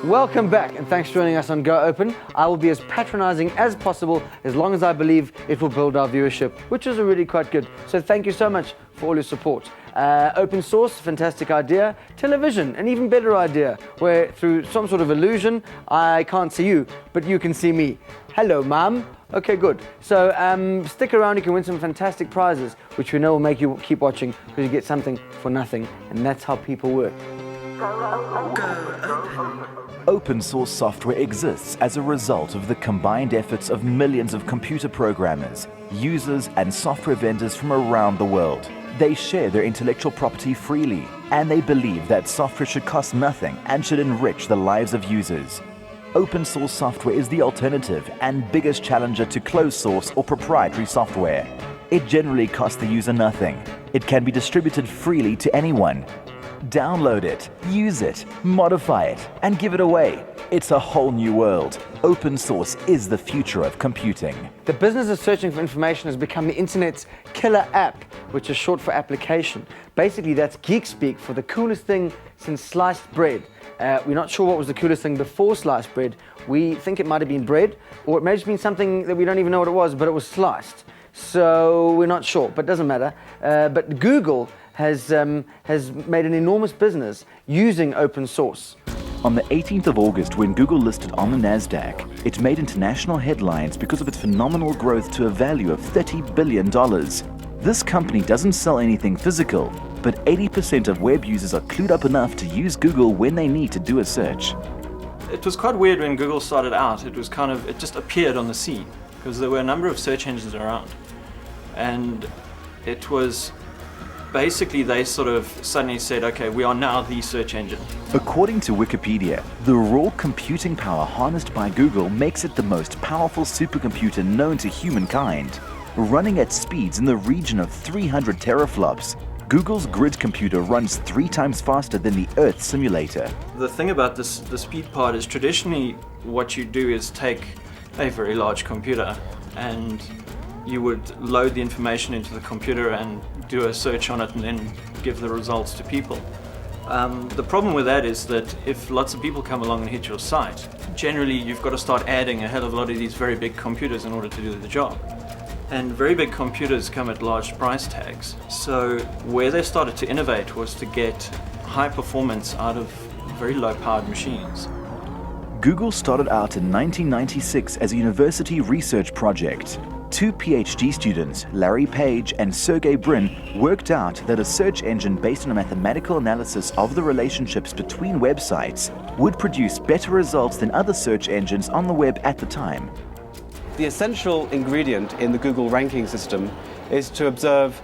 Welcome back, and thanks for joining us on Go Open. I will be as patronizing as possible as long as I believe it will build our viewership, which is already quite good. So thank you so much for all your support. Open source, fantastic idea. Television, an even better idea, where through some sort of illusion, I can't see you, but you can see me. Hello, Mom. Okay, good. So stick around, you can win some fantastic prizes, which we know will make you keep watching because you get something for nothing, and that's how people work. Open source software exists as a result of the combined efforts of millions of computer programmers, users, and software vendors from around the world. They share their intellectual property freely, and they believe that software should cost nothing and should enrich the lives of users. Open source software is the alternative and biggest challenger to closed source or proprietary software. It generally costs the user nothing. It can be distributed freely to anyone. Download it, use it, modify it, and give it away. It's a whole new world. Open source is the future of computing. The business of searching for information has become the internet's killer app, which is short for application. Basically, that's geek speak for the coolest thing since sliced bread. We're not sure what was the coolest thing before sliced bread. We think it might have been bread, or it may have been something that we don't even know what it was, but it was sliced. So we're not sure, but it doesn't matter. But Google has made an enormous business using open source. On the 18th of August, when Google listed on the NASDAQ, it made international headlines because of its phenomenal growth to a value of $30 billion. This company doesn't sell anything physical, but 80% of web users are clued up enough to use Google when they need to do a search. It was quite weird when Google started out. It just appeared on the scene because there were a number of search engines around. And it was basically they sort of suddenly said, okay, we are now the search engine. According to Wikipedia, the raw computing power harnessed by Google makes it the most powerful supercomputer known to humankind. Running at speeds in the region of 300 teraflops, Google's grid computer runs 3 times faster than the Earth simulator. The thing about the speed part is traditionally what you do is take a very large computer and you would load the information into the computer and do a search on it and then give the results to people. The problem with that is that if lots of people come along and hit your site, generally you've got to start adding a hell of a lot of these very big computers in order to do the job. And very big computers come at large price tags. So where they started to innovate was to get high performance out of very low powered machines. Google started out in 1996 as a university research project. 2 PhD students, Larry Page and Sergey Brin, worked out that a search engine based on a mathematical analysis of the relationships between websites would produce better results than other search engines on the web at the time. The essential ingredient in the Google ranking system is to observe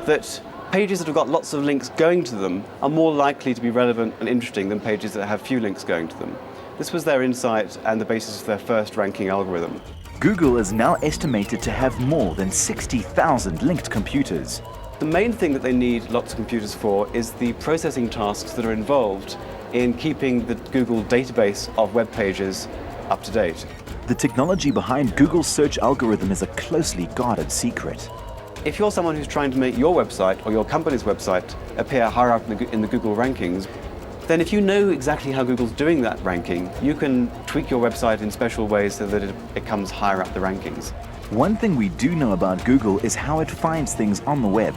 that pages that have got lots of links going to them are more likely to be relevant and interesting than pages that have few links going to them. This was their insight and the basis of their first ranking algorithm. Google is now estimated to have more than 60,000 linked computers. The main thing that they need lots of computers for is the processing tasks that are involved in keeping the Google database of web pages up to date. The technology behind Google's search algorithm is a closely guarded secret. If you're someone who's trying to make your website or your company's website appear higher up in the Google rankings, then if you know exactly how Google's doing that ranking, you can tweak your website in special ways so that it comes higher up the rankings. One thing we do know about Google is how it finds things on the web.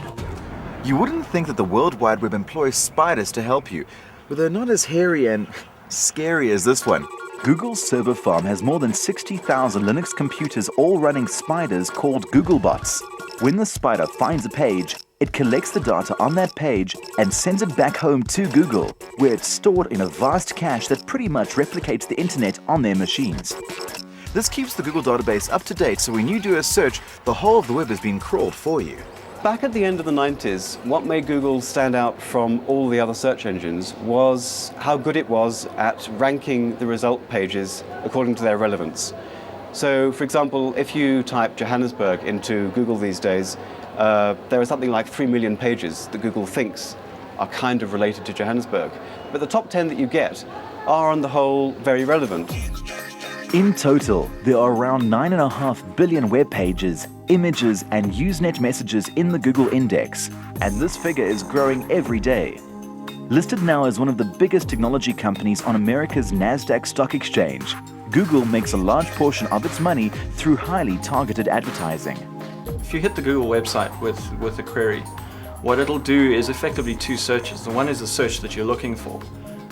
You wouldn't think that the World Wide Web employs spiders to help you, but they're not as hairy and scary as this one. Google's server farm has more than 60,000 Linux computers all running spiders called Googlebots. When the spider finds a page, it collects the data on that page and sends it back home to Google, where it's stored in a vast cache that pretty much replicates the internet on their machines. This keeps the Google database up to date, so when you do a search, the whole of the web has been crawled for you. Back at the end of the 90s, what made Google stand out from all the other search engines was how good it was at ranking the result pages according to their relevance. So, for example, if you type Johannesburg into Google these days, there are something like 3 million pages that Google thinks are kind of related to Johannesburg. But the top 10 that you get are, on the whole, very relevant. In total, there are around 9.5 billion web pages, images, and Usenet messages in the Google Index, and this figure is growing every day. Listed now as one of the biggest technology companies on America's NASDAQ stock exchange, Google makes a large portion of its money through highly targeted advertising. If you hit the Google website with a query, what it'll do is effectively two searches. The one is the search that you're looking for.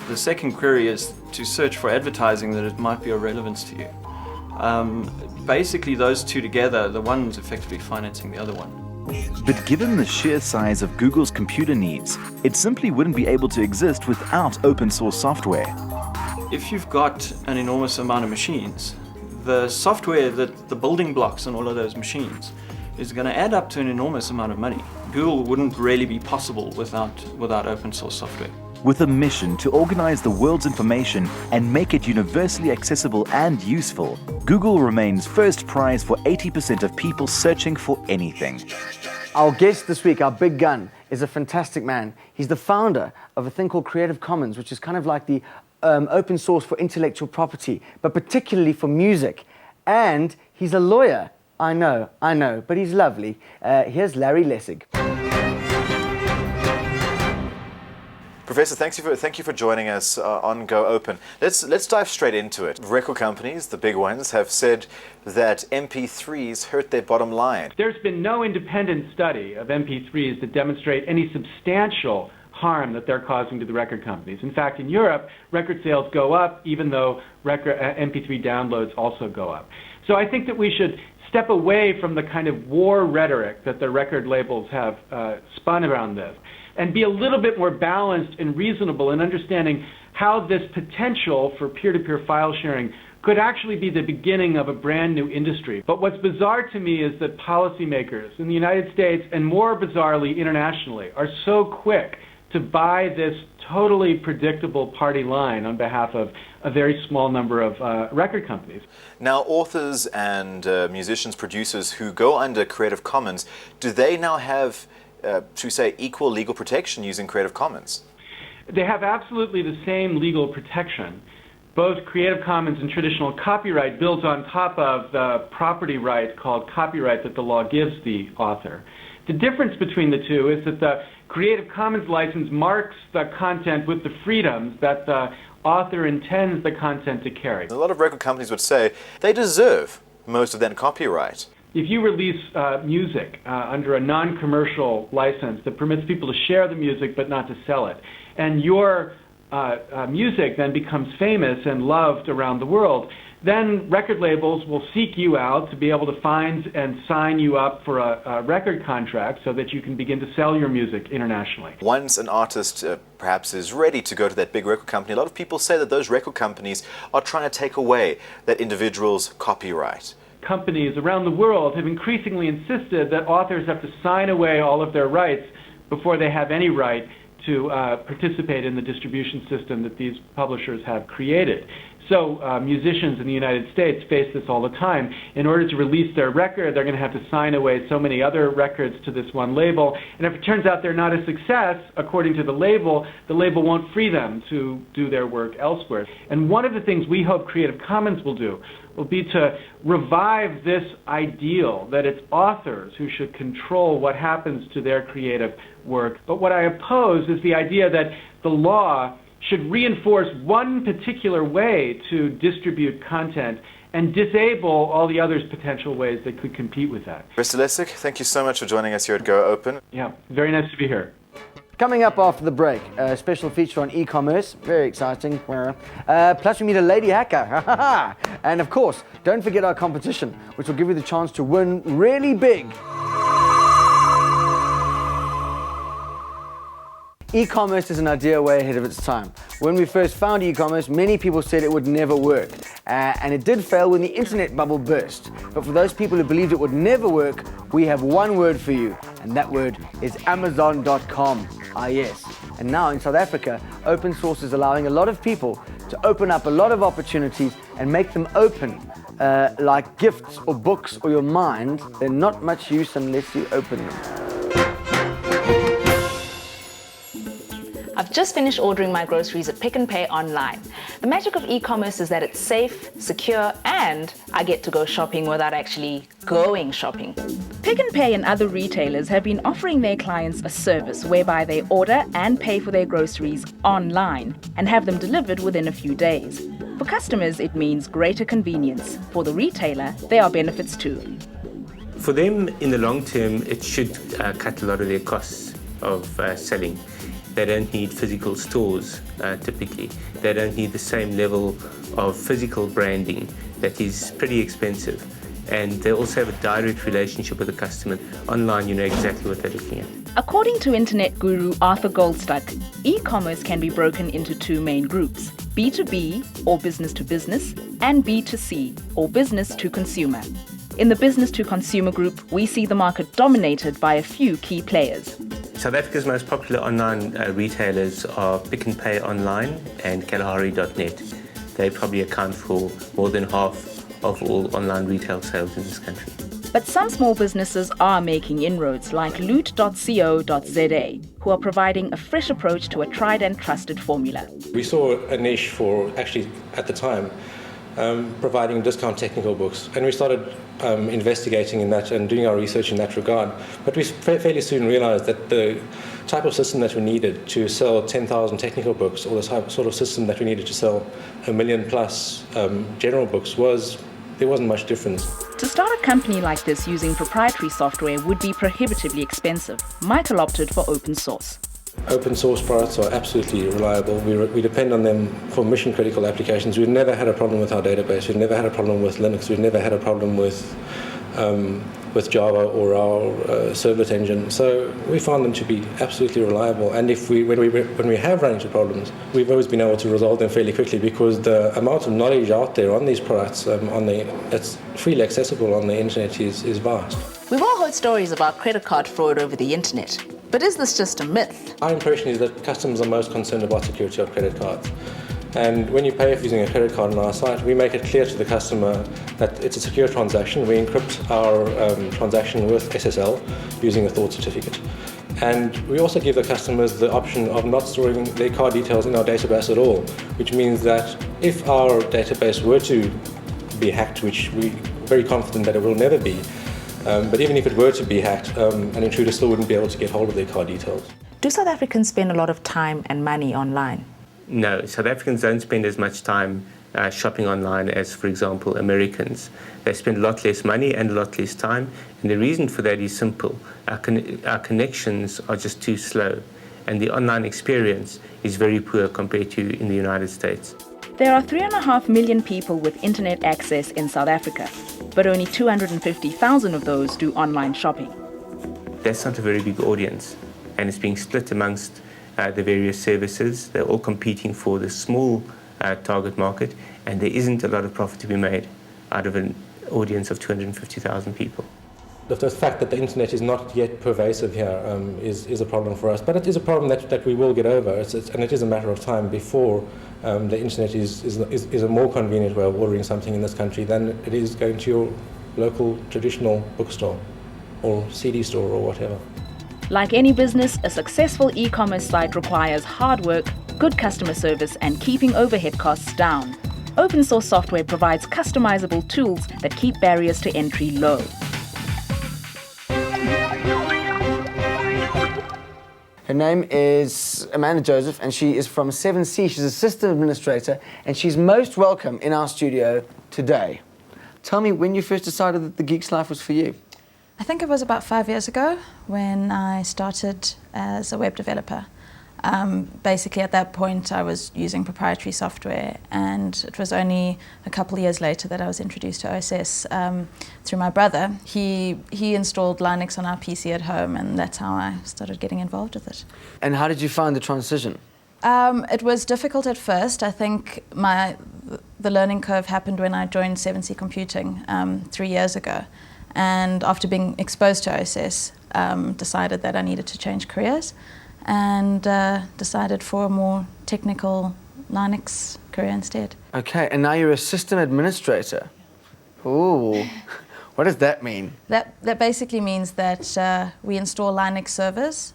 The second query is to search for advertising that it might be of relevance to you. Basically, those two together, the one's effectively financing the other one. But given the sheer size of Google's computer needs, it simply wouldn't be able to exist without open source software. If you've got an enormous amount of machines, the software, the building blocks in all of those machines is going to add up to an enormous amount of money. Google wouldn't really be possible without open source software. With a mission to organize the world's information and make it universally accessible and useful, Google remains first prize for 80% of people searching for anything. Our guest this week, our big gun, is a fantastic man. He's the founder of a thing called Creative Commons, which is kind of like the open source for intellectual property, but particularly for music. And he's a lawyer. I know, but he's lovely. Here's Larry Lessig. Professor, thank you for joining us on Go Open. Let's dive straight into it. Record companies, the big ones, have said that MP3s hurt their bottom line. There's been no independent study of MP3s that demonstrate any substantial harm that they're causing to the record companies. In fact, in Europe, record sales go up even though MP3 downloads also go up. So I think that we should step away from the kind of war rhetoric that the record labels have spun around this, and be a little bit more balanced and reasonable in understanding how this potential for peer-to-peer file sharing could actually be the beginning of a brand new industry. But what's bizarre to me is that policymakers in the United States, and more bizarrely internationally, are so quick to buy this totally predictable party line on behalf of a very small number of record companies. Now, authors and musicians, producers who go under Creative Commons, do they now have should we say, equal legal protection using Creative Commons? They have absolutely the same legal protection. Both Creative Commons and traditional copyright builds on top of the property right called copyright that the law gives the author. The difference between the two is that the Creative Commons license marks the content with the freedoms that the author intends the content to carry. A lot of record companies would say they deserve most of that copyright. If you release music under a non-commercial license that permits people to share the music but not to sell it, and your music then becomes famous and loved around the world, then record labels will seek you out to be able to find and sign you up for a record contract so that you can begin to sell your music internationally. Once an artist perhaps is ready to go to that big record company, a lot of people say that those record companies are trying to take away that individual's copyright. Companies around the world have increasingly insisted that authors have to sign away all of their rights before they have any right to participate in the distribution system that these publishers have created. So musicians in the United States face this all the time. In order to release their record, they're going to have to sign away so many other records to this one label. And if it turns out they're not a success, according to the label won't free them to do their work elsewhere. And one of the things we hope Creative Commons will do will be to revive this ideal that it's authors who should control what happens to their creative work. But what I oppose is the idea that the law should reinforce one particular way to distribute content and disable all the others' potential ways that could compete with that. Mr. Lessig, thank you so much for joining us here at Go Open. Yeah, very nice to be here. Coming up after the break, a special feature on e-commerce, very exciting. Plus we meet a lady hacker. And of course, don't forget our competition, which will give you the chance to win really big. E-commerce is an idea way ahead of its time. When we first found e-commerce, many people said it would never work. And it did fail when the internet bubble burst. But for those people who believed it would never work, we have one word for you, and that word is Amazon.com. Ah, yes. And now in South Africa, open source is allowing a lot of people to open up a lot of opportunities and make them open. Like gifts or books or your mind, they're not much use unless you open them. I've I've just finished ordering my groceries at Pick n Pay online. The magic of e-commerce is that it's safe, secure, and I get to go shopping without actually going shopping. Pick n Pay and other retailers have been offering their clients a service whereby they order and pay for their groceries online and have them delivered within a few days. For customers, it means greater convenience. For the retailer, there are benefits too. For them, in the long term, it should cut a lot of their costs of selling. They don't need physical stores, typically. They don't need the same level of physical branding that is pretty expensive. And they also have a direct relationship with the customer. Online, you know exactly what they're looking at. According to internet guru Arthur Goldstuck, e-commerce can be broken into two main groups: B2B, or business to business, and B2C, or business to consumer. In the business to consumer group, we see the market dominated by a few key players. South Africa's most popular online retailers are Pick n Pay Online and Kalahari.net. They probably account for more than half of all online retail sales in this country. But some small businesses are making inroads, like loot.co.za, who are providing a fresh approach to a tried and trusted formula. We saw a niche for, actually at the time, providing discount technical books, and we started investigating in that and doing our research in that regard. But we fairly soon realized that the type of system that we needed to sell 10,000 technical books, or the sort of system that we needed to sell 1 million plus general books, there wasn't much difference. To start a company like this using proprietary software would be prohibitively expensive. Michael opted for open source. Open source products are absolutely reliable. We depend on them for mission critical applications. We've never had a problem with our database. We've never had a problem with Linux. We've never had a problem with Java or our servlet engine. So we found them to be absolutely reliable. And when we have run into problems, we've always been able to resolve them fairly quickly, because the amount of knowledge out there on these products, that's freely accessible on the internet, is vast. We've all heard stories about credit card fraud over the internet. But is this just a myth? Our impression is that customers are most concerned about security of credit cards. And when you pay for using a credit card on our site, we make it clear to the customer that it's a secure transaction. We encrypt our transaction with SSL using a thought certificate. And we also give the customers the option of not storing their card details in our database at all, which means that if our database were to be hacked, which we're very confident that it will never be, but even if it were to be hacked, an intruder still wouldn't be able to get hold of their card details. Do South Africans spend a lot of time and money online? No, South Africans don't spend as much time shopping online as, for example, Americans. They spend a lot less money and a lot less time, and the reason for that is simple. Our connections are just too slow, and the online experience is very poor compared to in the United States. There are 3.5 million people with internet access in South Africa, but only 250,000 of those do online shopping. That's not a very big audience, and it's being split amongst the various services. They're all competing for the small target market, and there isn't a lot of profit to be made out of an audience of 250,000 people. The fact that the internet is not yet pervasive here is a problem for us, but it is a problem that we will get over, and it is a matter of time before the internet is a more convenient way of ordering something in this country than it is going to your local traditional bookstore or CD store or whatever. Like any business, a successful e-commerce site requires hard work, good customer service, and keeping overhead costs down. Open source software provides customizable tools that keep barriers to entry low. Her name is Amanda Joseph, and she is from 7C. She's a system administrator, and she's most welcome in our studio today. Tell me when you first decided that the Geek's Life was for you. I think it was about 5 years ago when I started as a web developer. Basically at that point I was using proprietary software, and it was only a couple of years later that I was introduced to OSS through my brother. He installed Linux on our PC at home, and that's how I started getting involved with it. And how did you find the transition? It was difficult at first. I think the learning curve happened when I joined 7C Computing 3 years ago. And after being exposed to OSS, decided that I needed to change careers, and decided for a more technical Linux career instead. Okay, and now you're a system administrator. Ooh, what does that mean? That basically means that we install Linux servers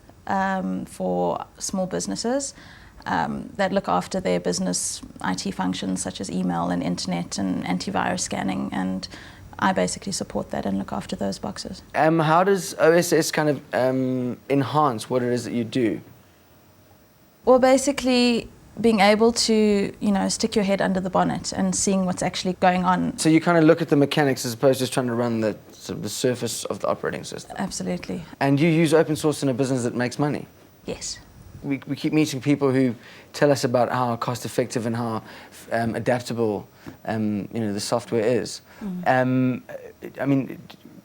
for small businesses. that look after their business IT functions such as email and internet and antivirus scanning, and I basically support that and look after those boxes. How does OSS kind of enhance what it is that you do? Well, basically being able to, stick your head under the bonnet and seeing what's actually going on. So you kind of look at the mechanics as opposed to just trying to run the surface of the operating system. Absolutely. And you use open source in a business that makes money. Yes. We keep meeting people who tell us about how cost-effective and how adaptable, the software is.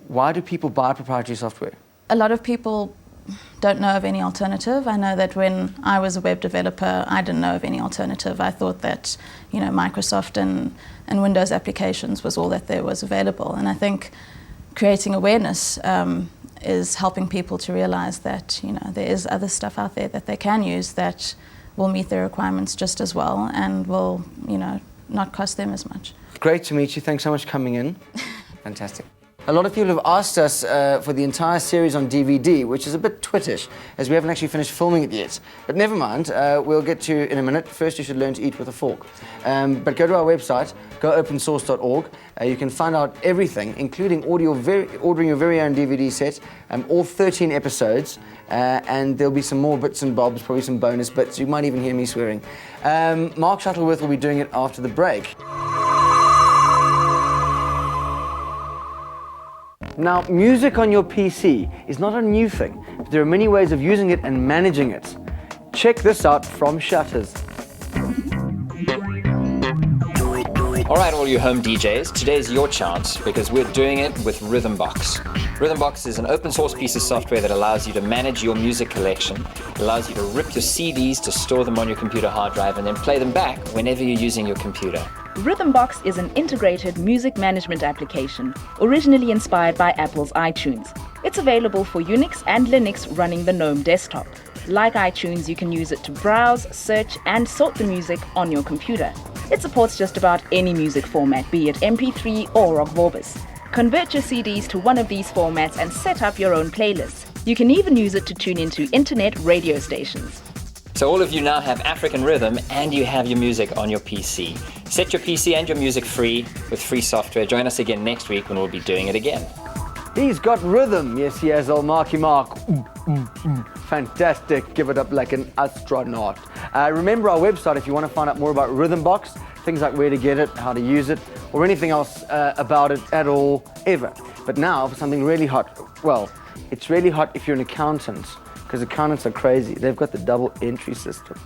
Why do people buy proprietary software? A lot of people don't know of any alternative. I know that when I was a web developer, I didn't know of any alternative. I thought that, Microsoft and Windows applications was all that there was available. And I think creating awareness is helping people to realize that, there is other stuff out there that they can use that will meet their requirements just as well and will, not cost them as much. Great to meet you. Thanks so much for coming in. Fantastic. A lot of people have asked us for the entire series on DVD, which is a bit twittish, as we haven't actually finished filming it yet. But never mind, we'll get to you in a minute. First, you should learn to eat with a fork. But go to our website, goopensource.org. You can find out everything, including ordering your very own DVD set, all 13 episodes, and there'll be some more bits and bobs, probably some bonus bits. You might even hear me swearing. Mark Shuttleworth will be doing it after the break. Now, music on your PC is not a new thing, but there are many ways of using it and managing it. Check this out from Shutters. Alright, all you home DJs, today is your chance because we're doing it with Rhythmbox. Rhythmbox is an open source piece of software that allows you to manage your music collection, allows you to rip your CDs to store them on your computer hard drive and then play them back whenever you're using your computer. Rhythmbox is an integrated music management application, originally inspired by Apple's iTunes. It's available for Unix and Linux running the GNOME desktop. Like iTunes, you can use it to browse, search, and sort the music on your computer. It supports just about any music format, be it MP3 or Rock Vorbis. Convert your CDs to one of these formats and set up your own playlists. You can even use it to tune into internet radio stations. So all of you now have African Rhythm and you have your music on your PC. Set your PC and your music free with free software. Join us again next week when we'll be doing it again. He's got rhythm. Yes, he has, old Marky Mark. Fantastic. Give it up like an astronaut. Remember our website if you want to find out more about Rhythmbox, things like where to get it, how to use it, or anything else about it at all, ever. But now for something really hot. Well, it's really hot if you're an accountant, because accountants are crazy. They've got the double entry system.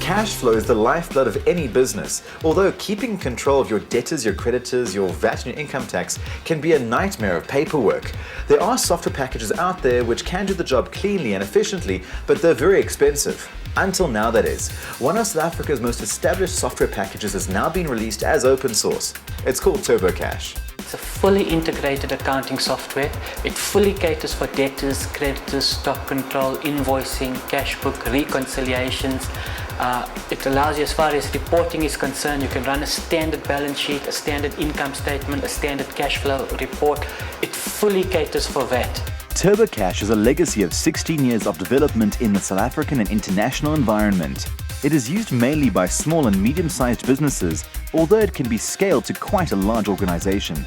Cash flow is the lifeblood of any business, although keeping control of your debtors, your creditors, your VAT and your income tax can be a nightmare of paperwork. There are software packages out there which can do the job cleanly and efficiently, but they're very expensive. Until now, that is. One of South Africa's most established software packages has now been released as open source. It's called TurboCash. It's a fully integrated accounting software. It fully caters for debtors, creditors, stock control, invoicing, cash book, reconciliations. It allows you, as far as reporting is concerned, you can run a standard balance sheet, a standard income statement, a standard cash flow report. It fully caters for that. TurboCash is a legacy of 16 years of development in the South African and international environment. It is used mainly by small and medium-sized businesses, although it can be scaled to quite a large organization.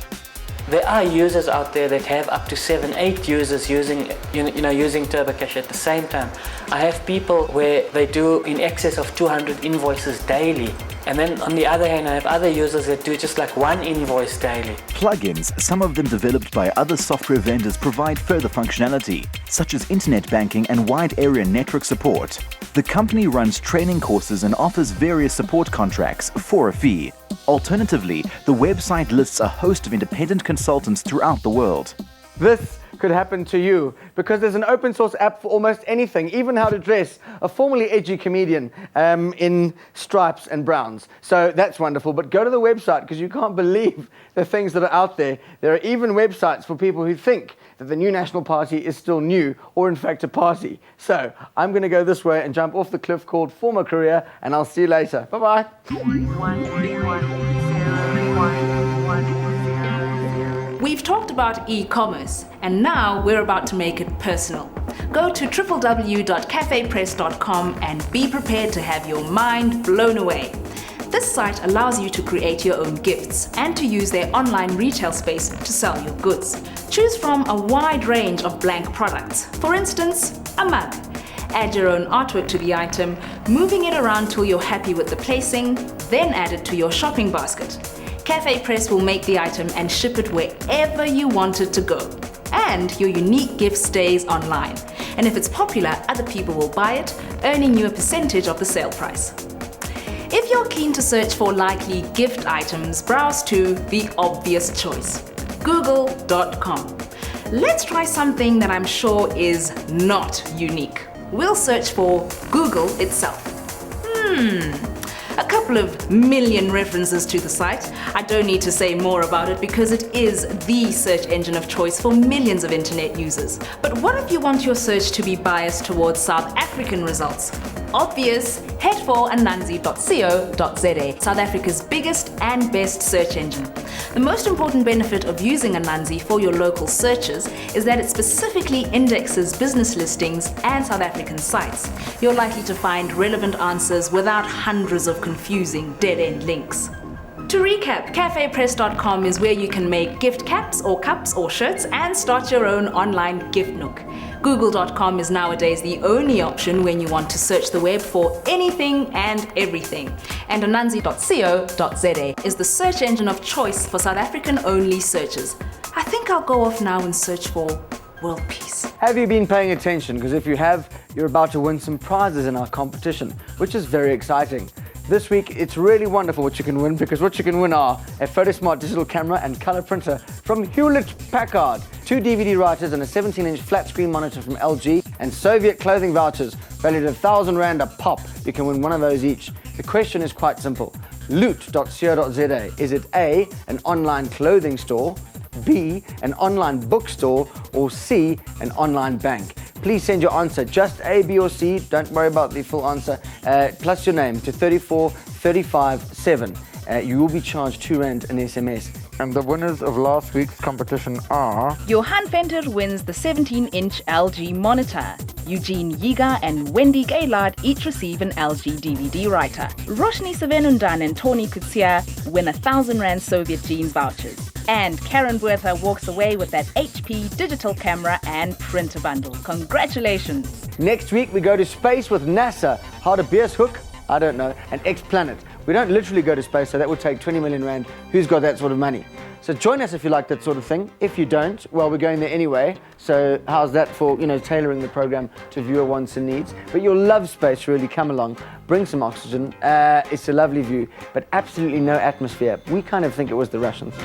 There are users out there that have up to 7-8 users using TurboCash at the same time. I have people where they do in excess of 200 invoices daily. And then on the other hand, I have other users that do just like one invoice daily. Plugins, some of them developed by other software vendors, provide further functionality, such as internet banking and wide area network support. The company runs training courses and offers various support contracts for a fee. Alternatively, the website lists a host of independent consultants throughout the world. This could happen to you because there's an open source app for almost anything, even how to dress a formerly edgy comedian in stripes and browns. So that's wonderful, but go to the website because you can't believe the things that are out there. There are even websites for people who think that the new National Party is still new or in fact a party. So I'm going to go this way and jump off the cliff called Former Career, and I'll see you later. Bye-bye. We've talked about e-commerce, and now we're about to make it personal. Go to www.cafepress.com and be prepared to have your mind blown away. This site allows you to create your own gifts and to use their online retail space to sell your goods. Choose from a wide range of blank products. For instance, a mug. Add your own artwork to the item, moving it around till you're happy with the placing, then add it to your shopping basket. Cafe Press will make the item and ship it wherever you want it to go. And your unique gift stays online. And if it's popular, other people will buy it, earning you a percentage of the sale price. If you're keen to search for likely gift items, browse to the obvious choice, google.com. Let's try something that I'm sure is not unique. We'll search for Google itself. A couple of million references to the site. I don't need to say more about it because it is the search engine of choice for millions of internet users. But what if you want your search to be biased towards South African results? Obvious, head for ananzi.co.za, South Africa's biggest and best search engine. The most important benefit of using Ananzi for your local searches is that it specifically indexes business listings and South African sites. You're likely to find relevant answers without hundreds of confusing dead-end links. To recap, cafepress.com is where you can make gift caps or cups or shirts and start your own online gift nook. Google.com is nowadays the only option when you want to search the web for anything and everything. And ananzi.co.za is the search engine of choice for South African-only searches. I think I'll go off now and search for world peace. Have you been paying attention? Because if you have, you're about to win some prizes in our competition, which is very exciting. This week, it's really wonderful what you can win, because what you can win are a PhotoSmart digital camera and color printer from Hewlett-Packard, 2 DVD writers and a 17-inch flat screen monitor from LG, and Soviet clothing vouchers valued at 1,000 Rand a pop. You can win one of those each. The question is quite simple. Loot.co.za. Is it A, an online clothing store, B, an online bookstore, or C, an online bank? Please send your answer, just A, B, or C. Don't worry about the full answer. Plus your name to 34357. You will be charged 2 Rand an SMS. And the winners of last week's competition are... Johan Venter wins the 17-inch LG monitor. Eugene Yiga and Wendy Gaylard each receive an LG DVD writer. Roshni Savenundan and Tony Kutsia win 1,000 Rand Soviet jeans vouchers. And Karen Buertha walks away with that HP digital camera and printer bundle. Congratulations! Next week we go to space with NASA. How to Beers Hook? I don't know. And X-Planet. We don't literally go to space, so that would take 20 million Rand. Who's got that sort of money? So join us if you like that sort of thing. If you don't, well, we're going there anyway. So how's that for, tailoring the program to viewer wants and needs? But you'll love space, really. Come along. Bring some oxygen. It's a lovely view, but absolutely no atmosphere. We kind of think it was the Russians.